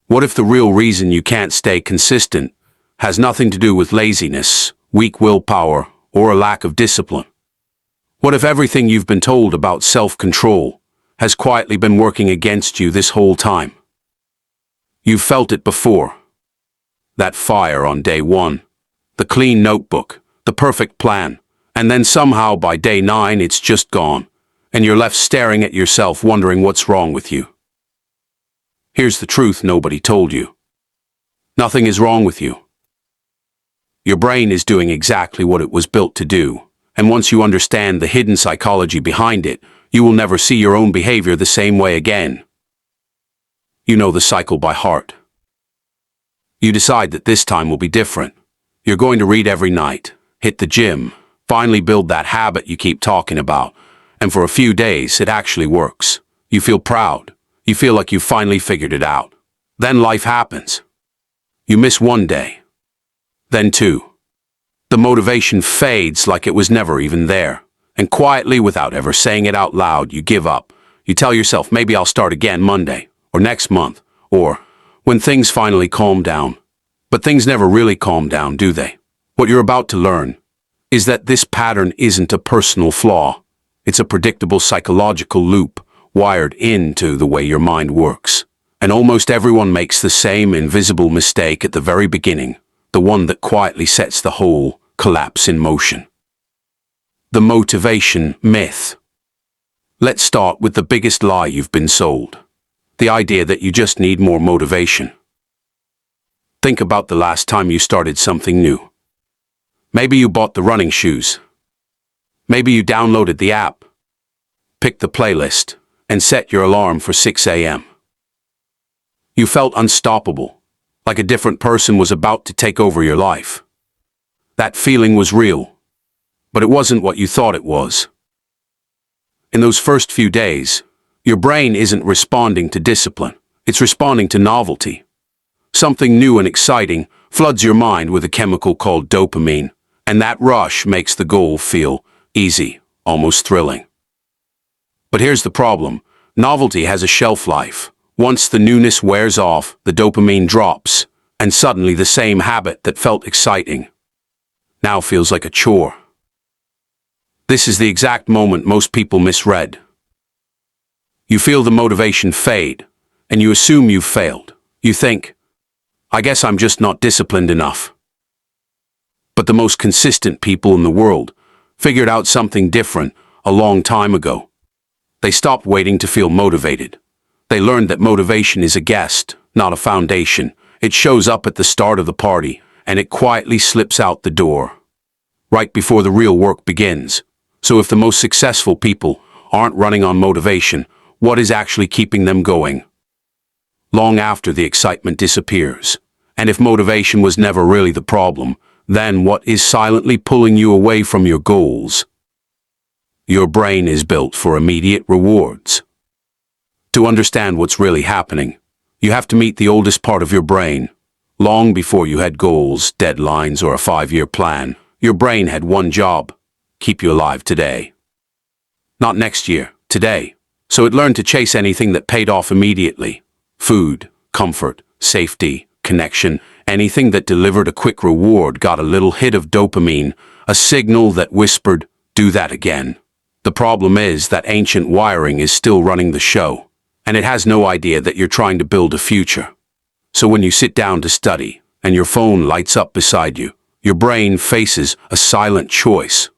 What if the real reason you can't stay consistent has nothing to do with laziness, weak willpower, or a lack of discipline? What if everything you've been told about self-control has quietly been working against you this whole time? You've felt it before. That fire on day one, the clean notebook, the perfect plan, and then somehow by day 9 it's just gone, and you're left staring at yourself wondering what's wrong with you. Here's the truth nobody told you. Nothing is wrong with you. Your brain is doing exactly what it was built to do, and once you understand the hidden psychology behind it, you will never see your own behavior the same way again. You know the cycle by heart. You decide that this time will be different. You're going to read every night, hit the gym, finally build that habit you keep talking about, and for a few days it actually works. You feel proud. You feel like you finally figured it out. Then life happens. You miss one day. Then 2. The motivation fades like it was never even there, and quietly, without ever saying it out loud, you give up. You tell yourself, maybe I'll start again Monday, or next month, or when things finally calm down. But things never really calm down, do they? What you're about to learn is that this pattern isn't a personal flaw. It's a predictable psychological loop wired into the way your mind works. And almost everyone makes the same invisible mistake at the very beginning, the one that quietly sets the whole collapse in motion. The motivation myth. Let's start with the biggest lie you've been sold. The idea that you just need more motivation. Think about the last time you started something new. Maybe you bought the running shoes. Maybe you downloaded the app, picked the playlist, and set your alarm for 6 a.m. You felt unstoppable, like a different person was about to take over your life. That feeling was real, but it wasn't what you thought it was. In those first few days, your brain isn't responding to discipline, it's responding to novelty. Something new and exciting floods your mind with a chemical called dopamine, and that rush makes the goal feel easy, almost thrilling. But here's the problem. Novelty has a shelf life. Once the newness wears off, the dopamine drops, and suddenly the same habit that felt exciting now feels like a chore. This is the exact moment most people misread. You feel the motivation fade, and you assume you've failed. You think, I guess I'm just not disciplined enough. But the most consistent people in the world figured out something different a long time ago. They stopped waiting to feel motivated. They learned that motivation is a guest, not a foundation. It shows up at the start of the party, and it quietly slips out the door, right before the real work begins. So if the most successful people aren't running on motivation, what is actually keeping them going? Long after the excitement disappears. And if motivation was never really the problem, then what is silently pulling you away from your goals? Your brain is built for immediate rewards. To understand what's really happening, you have to meet the oldest part of your brain. Long before you had goals, deadlines, or a 5-year plan, your brain had one job: keep you alive today. Not next year, today. So it learned to chase anything that paid off immediately. Food, comfort, safety, connection, anything that delivered a quick reward got a little hit of dopamine, a signal that whispered, do that again. The problem is that ancient wiring is still running the show, and it has no idea that you're trying to build a future. So when you sit down to study, and your phone lights up beside you, your brain faces a silent choice.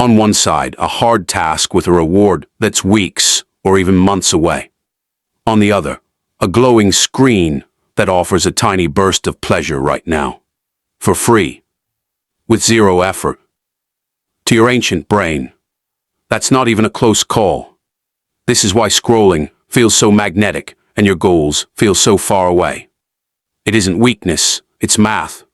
On one side, a hard task with a reward that's weeks or even months away. On the other, a glowing screen that offers a tiny burst of pleasure right now, for free, with zero effort. To your ancient brain, that's not even a close call. This is why scrolling feels so magnetic and your goals feel so far away. It isn't weakness, it's math.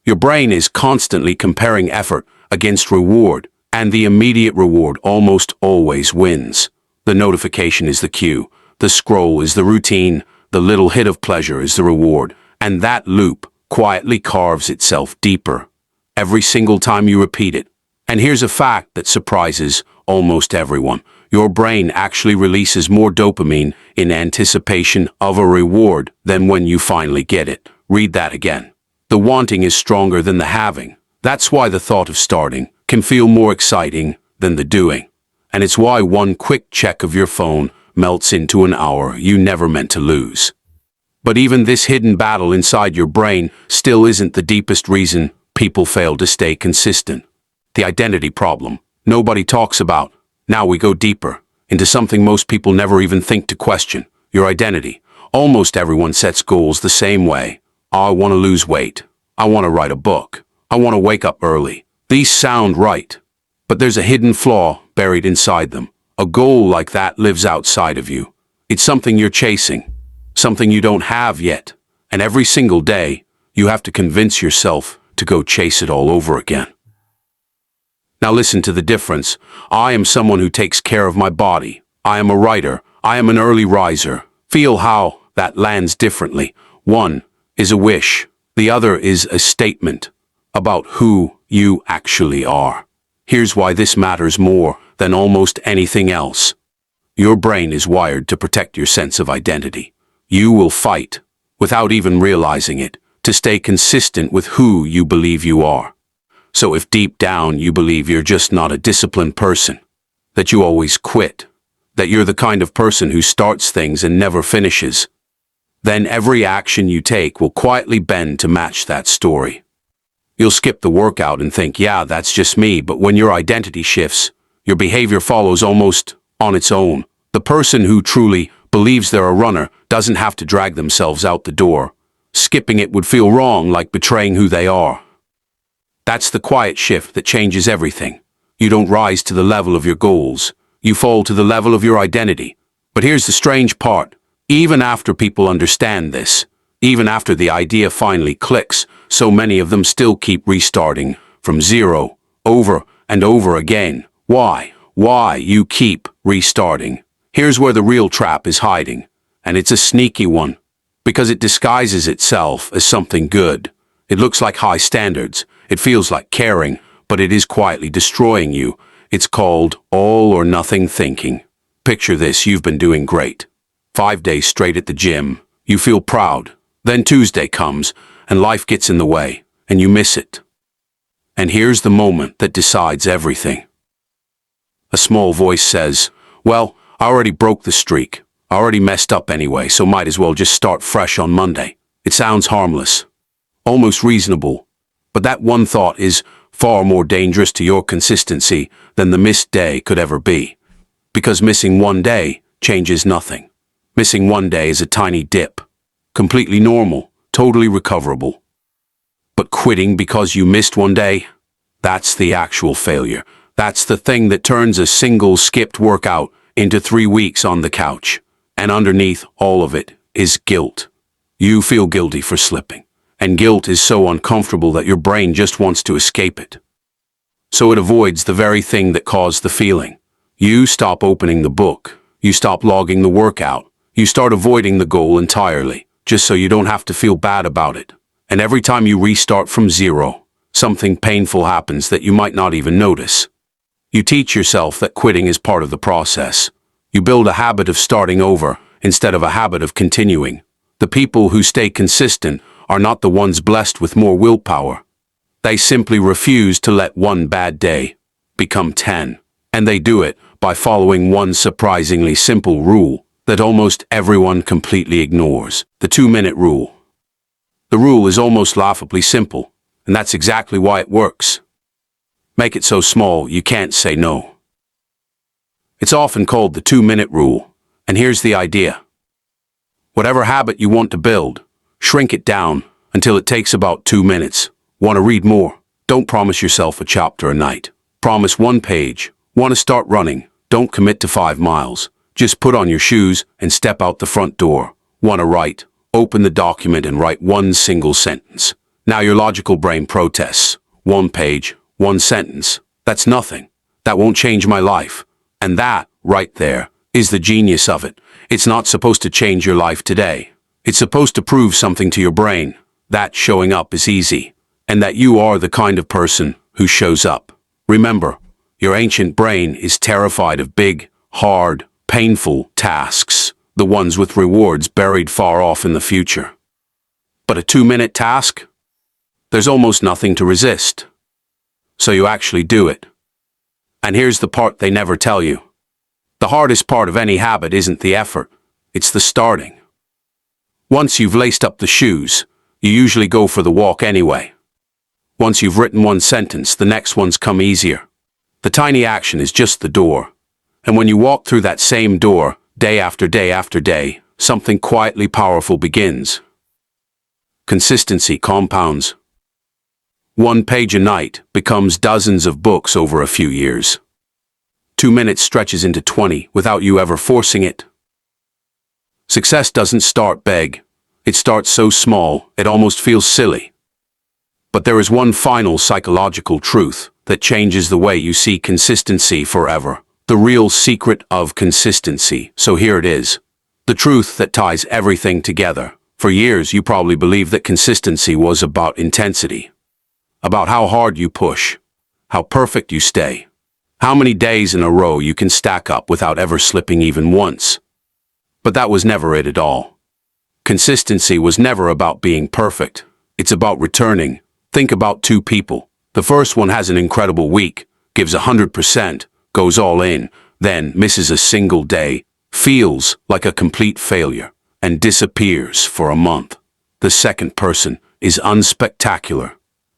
Your brain is constantly comparing effort against reward, and the immediate reward almost always wins. The notification is the cue, the scroll is the routine, the little hit of pleasure is the reward, and that loop quietly carves itself deeper every single time you repeat it. And here's a fact that surprises almost everyone. your brain actually releases more dopamine in anticipation of a reward than when you finally get it. Read that again. The wanting is stronger than the having. That's why the thought of starting can feel more exciting than the doing. And it's why one quick check of your phone melts into an hour you never meant to lose. But even this hidden battle inside your brain still isn't the deepest reason people fail to stay consistent. The identity problem nobody talks about. Now we go deeper into something most people never even think to question: your identity. Almost everyone sets goals the same way. I want to lose weight. I want to write a book. I want to wake up early. These sound right, but there's a hidden flaw buried inside them. A goal like that lives outside of you. It's something you're chasing, something you don't have yet, and every single day you have to convince yourself to go chase it all over again. Now listen to the difference. I am someone who takes care of my body. I am a writer. I am an early riser. Feel how that lands differently. One is a wish. The other is a statement about who you actually are. Here's why this matters more than almost anything else. Your brain is wired to protect your sense of identity. You will fight, without even realizing it, to stay consistent with who you believe you are. So if deep down you believe you're just not a disciplined person, that you always quit, that you're the kind of person who starts things and never finishes, then every action you take will quietly bend to match that story. You'll skip the workout and think, yeah, that's just me, but when your identity shifts, your behavior follows almost on its own. The person who truly believes they're a runner doesn't have to drag themselves out the door. Skipping it would feel wrong, like betraying who they are. That's the quiet shift that changes everything. You don't rise to the level of your goals. You fall to the level of your identity. But here's the strange part. Even after people understand this, even after the idea finally clicks, so many of them still keep restarting from zero, over and over again. Why? Why you keep restarting? Here's where the real trap is hiding, and it's a sneaky one, because it disguises itself as something good. It looks like high standards. It feels like caring, but it is quietly destroying you. It's called all or nothing thinking. Picture this: you've been doing great. 5 days straight at the gym. You feel proud. Then Tuesday comes, and life gets in the way, and you miss it. And here's the moment that decides everything. A small voice says, well, I already broke the streak. I already messed up anyway, so might as well just start fresh on Monday. It sounds harmless, almost reasonable, but that one thought is far more dangerous to your consistency than the missed day could ever be. Because missing one day changes nothing. Missing one day is a tiny dip, completely normal, totally recoverable. But quitting because you missed one day, that's the actual failure. That's the thing that turns a single skipped workout into 3 weeks on the couch. And underneath all of it is guilt. You feel guilty for slipping. And guilt is so uncomfortable that your brain just wants to escape it. So it avoids the very thing that caused the feeling. You stop opening the book. You stop logging the workout. You start avoiding the goal entirely, just so you don't have to feel bad about it. And every time you restart from zero, something painful happens that you might not even notice. You teach yourself that quitting is part of the process. You build a habit of starting over instead of a habit of continuing. The people who stay consistent are not the ones blessed with more willpower. They simply refuse to let one bad day become 10. And they do it by following one surprisingly simple rule that almost everyone completely ignores: the 2-minute rule. The rule is almost laughably simple, and that's exactly why it works. Make it so small you can't say no. It's often called the 2-minute rule, and here's the idea. Whatever habit you want to build, shrink it down until it takes about 2 minutes. Want to read more? Don't promise yourself a chapter a night. Promise 1 page. Want to start running? Don't commit to 5 miles. Just put on your shoes and step out the front door. Want to write? Open the document and write 1 single sentence. Now your logical brain protests. 1 page, 1 sentence. That's nothing. That won't change my life. And that, right there, is the genius of it. It's not supposed to change your life today. It's supposed to prove something to your brain, that showing up is easy, and that you are the kind of person who shows up. Remember, your ancient brain is terrified of big, hard, painful tasks, the ones with rewards buried far off in the future. But a 2-minute task? There's almost nothing to resist. So you actually do it. And here's the part they never tell you. The hardest part of any habit isn't the effort, it's the starting. Once you've laced up the shoes, you usually go for the walk anyway. Once you've written one sentence, the next ones come easier. The tiny action is just the door. And when you walk through that same door, day after day after day, something quietly powerful begins. Consistency compounds. 1 page a night becomes dozens of books over a few years. 2 minutes stretches into 20 without you ever forcing it. Success doesn't start big. It starts so small, it almost feels silly. But there is one final psychological truth that changes the way you see consistency forever. The real secret of consistency. So here it is. The truth that ties everything together. For years, you probably believed that consistency was about intensity. About how hard you push. How perfect you stay. How many days in a row you can stack up without ever slipping even once. But that was never it at all. Consistency was never about being perfect. It's about returning. Think about 2 people. The first one has an incredible week, gives 100%, goes all in, then misses a single day, feels like a complete failure, and disappears for a month. The second person is unspectacular.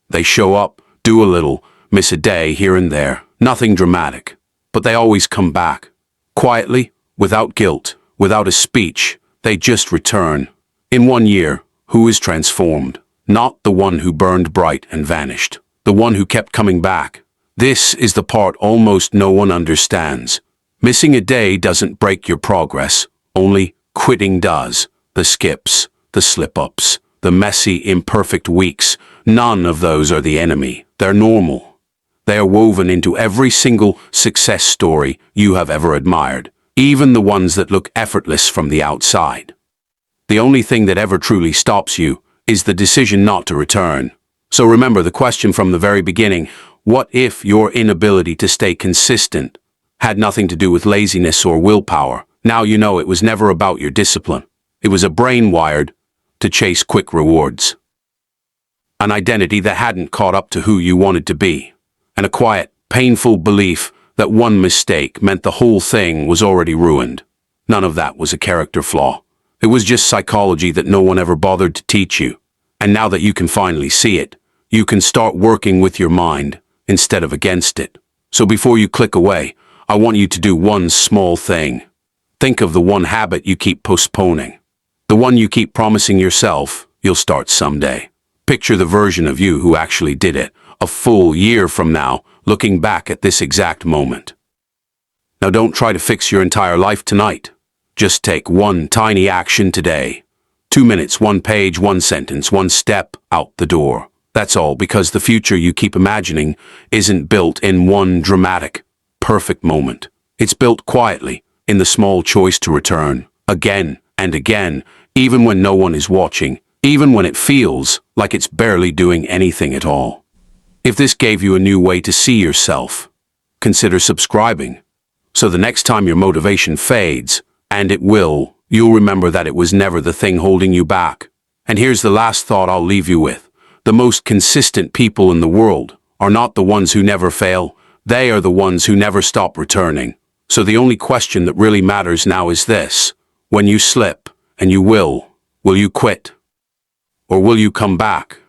They show up, do a little, miss a day here and there, nothing dramatic, but they always come back. Quietly, without guilt, without a speech, they just return. In 1 year, who is transformed? Not the one who burned bright and vanished. The one who kept coming back. This is the part almost no one understands. Missing a day doesn't break your progress, only quitting does. The skips, the slip-ups, the messy, imperfect weeks, none of those are the enemy. They're normal. They are woven into every single success story you have ever admired, even the ones that look effortless from the outside. The only thing that ever truly stops you is the decision not to return. So remember the question from the very beginning: what if your inability to stay consistent had nothing to do with laziness or willpower? Now you know it was never about your discipline. It was a brain wired to chase quick rewards. An identity that hadn't caught up to who you wanted to be. And a quiet, painful belief that one mistake meant the whole thing was already ruined. None of that was a character flaw. It was just psychology that no one ever bothered to teach you. And now that you can finally see it, you can start working with your mind instead of against it. So before you click away, I want you to do one small thing. Think of the one habit you keep postponing. The one you keep promising yourself you'll start someday. Picture the version of you who actually did it, a full year from now, looking back at this exact moment. Now don't try to fix your entire life tonight. Just take one tiny action today. 2 minutes, 1 page, 1 sentence, 1 step out the door. That's all, because the future you keep imagining isn't built in one dramatic, perfect moment. It's built quietly, in the small choice to return, again and again, even when no one is watching, even when it feels like it's barely doing anything at all. If this gave you a new way to see yourself, consider subscribing. So the next time your motivation fades, and it will, you'll remember that it was never the thing holding you back. And here's the last thought I'll leave you with. The most consistent people in the world are not the ones who never fail. They are the ones who never stop returning. So the only question that really matters now is this: when you slip, and you will you quit? Or will you come back?